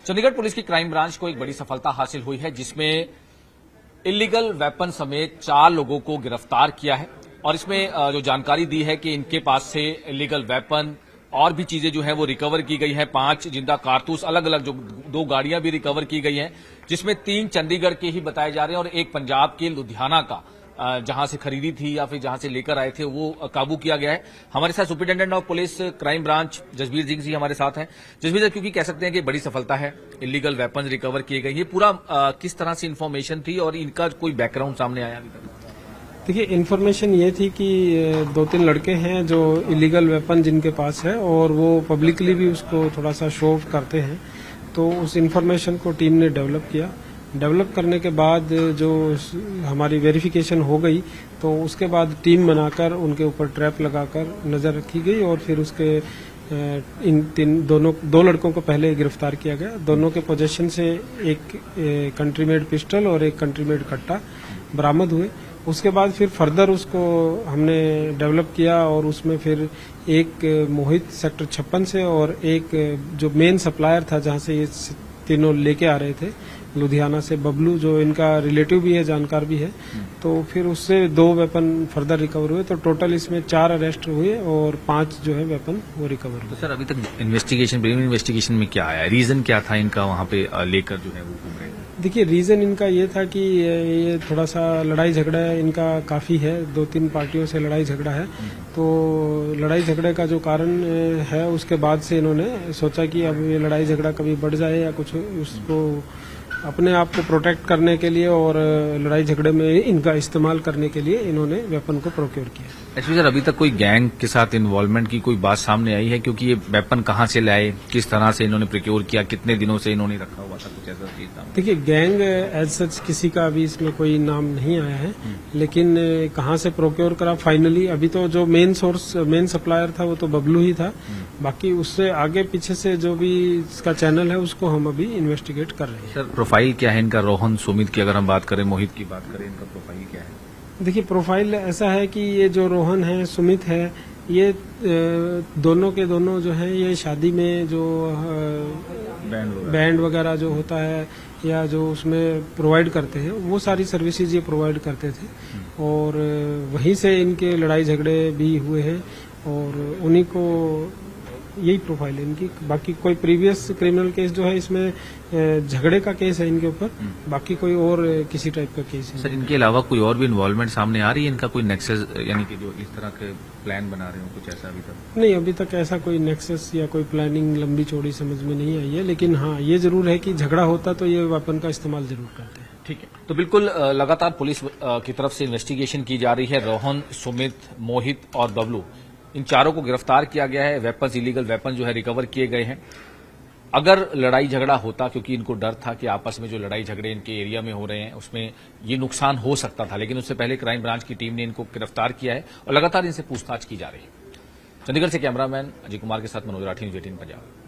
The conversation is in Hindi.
चंडीगढ़ पुलिस की क्राइम ब्रांच को एक बड़ी सफलता हासिल हुई है, जिसमें इलीगल वेपन समेत 4 लोगों को गिरफ्तार किया है। और इसमें जो जानकारी दी है कि इनके पास से इलीगल वेपन और भी चीजें जो है वो रिकवर की गई है। 5 जिंदा कारतूस, अलग अलग जो 2 गाड़ियां भी रिकवर की गई हैं, जिसमें 3 चंडीगढ़ के ही बताए जा रहे हैं और एक पंजाब के लुधियाना का, जहां से खरीदी थी या फिर जहां से लेकर आए थे, वो काबू किया गया है। हमारे साथ superintendent of police crime branch Jasbir Singh ji हमारे साथ हैं। जसबीर जी, क्योंकि कह सकते हैं कि बड़ी सफलता है, इलीगल वेपन रिकवर किए गए, ये पूरा किस तरह से इन्फॉर्मेशन थी और इनका कोई बैकग्राउंड सामने आया अभी तक? देखिए, इन्फॉर्मेशन ये थी कि 2-3 लड़के हैं जो इलीगल वेपन जिनके पास है और वो पब्लिकली भी उसको थोड़ा सा शो ऑफ करते हैं। तो उस इन्फॉर्मेशन को टीम ने डेवलप किया। डेवलप करने के बाद जो हमारी वेरिफिकेशन हो गई, तो उसके बाद टीम बनाकर उनके ऊपर ट्रैप लगाकर नजर रखी गई और फिर उसके इन दो लड़कों को पहले गिरफ्तार किया गया। दोनों के पोजीशन से एक कंट्री मेड पिस्टल और एक कंट्री मेड कट्टा बरामद हुए। उसके बाद फिर फर्दर उसको हमने डेवलप किया और उसमें फिर एक मोहित सेक्टर 56 से और एक जो मेन सप्लायर था जहां से ये तीनों लेके आ रहे थे लुधियाना से, बबलू, जो इनका रिलेटिव भी है, जानकार भी है, तो फिर उससे 2 वेपन फर्दर रिकवर हुए। तो टोटल इसमें 4 अरेस्ट हुए और 5 जो है वेपन वो रिकवर हुए। तो सर, अभी तक प्रीलिमिनरी इन्वेस्टिगेशन में क्या आया, रीजन क्या था इनका वहां पे लेकर जो है वो घूम रहे? देखिए, रीजन इनका ये था कि ये थोड़ा सा लड़ाई झगड़ा इनका काफी है, 2-3 पार्टियों से लड़ाई झगड़ा है। तो लड़ाई झगड़े का जो कारण है, उसके बाद से इन्होंने सोचा कि अब ये लड़ाई झगड़ा कभी बढ़ जाए या कुछ, उसको अपने आप को प्रोटेक्ट करने के लिए और लड़ाई झगड़े में इनका इस्तेमाल करने के लिए इन्होंने वेपन को प्रोक्योर किया। एक्चुअली सर, अभी तक कोई गैंग के साथ इन्वॉल्वमेंट की कोई बात सामने आई है? क्योंकि ये वेपन कहाँ से लाए, किस तरह से इन्होंने प्रोक्योर किया, कितने दिनों से इन्होंने रखा हुआ था, कुछ ऐसा चीज था? देखिए, गैंग एज सच किसी का अभी इसमें कोई नाम नहीं आया है, लेकिन कहाँ से प्रोक्योर करा फाइनली, अभी तो जो मेन सप्लायर था वो तो बबलू ही था। बाकी उससे आगे पीछे से जो भी इसका चैनल है उसको हम अभी इन्वेस्टिगेट कर रहे हैं। सर, प्रोफाइल क्या है इनका? रोहन, सुमित की अगर हम बात करें, मोहित की बात करें, इनका प्रोफाइल क्या है? देखिए, प्रोफाइल ऐसा है कि ये जो रोहन है, सुमित है, ये दोनों के दोनों जो है ये शादी में जो बैंड वगैरह जो होता है या जो उसमें प्रोवाइड करते हैं, वो सारी सर्विसेज ये प्रोवाइड करते थे और वहीं से इनके लड़ाई झगड़े भी हुए हैं और उन्हीं को यही प्रोफाइल है इनकी। बाकी कोई प्रीवियस क्रिमिनल केस जो है इसमें झगड़े का केस है इनके ऊपर, बाकी कोई और किसी टाइप का केस है। सर, इनके अलावा कोई और भी इन्वॉल्वमेंट सामने आ रही है इनका? कोई नेक्सस, यानी कि जो इस तरह के प्लान बना रहे हो, कुछ ऐसा अभी तक? नहीं, अभी तक ऐसा कोई नेक्सस या कोई प्लानिंग लंबी चौड़ी समझ में नहीं आई है, लेकिन हाँ, ये जरूर है कि झगड़ा होता तो ये वेपन का इस्तेमाल जरूर करते हैं। ठीक है, तो बिल्कुल लगातार पुलिस की तरफ से इन्वेस्टिगेशन की जा रही है। रोहन, सुमित, मोहित और बबलू, इन चारों को गिरफ्तार किया गया है। वेपन्स, इलीगल वेपन जो है रिकवर किए गए हैं। अगर लड़ाई झगड़ा होता, क्योंकि इनको डर था कि आपस में जो लड़ाई झगड़े इनके एरिया में हो रहे हैं उसमें ये नुकसान हो सकता था, लेकिन उससे पहले क्राइम ब्रांच की टीम ने इनको गिरफ्तार किया है और लगातार इनसे पूछताछ की जा रही है। चंडीगढ़ से कैमरामैन अजय कुमार के साथ मनोज राठी, न्यूज़ 18 पंजाब।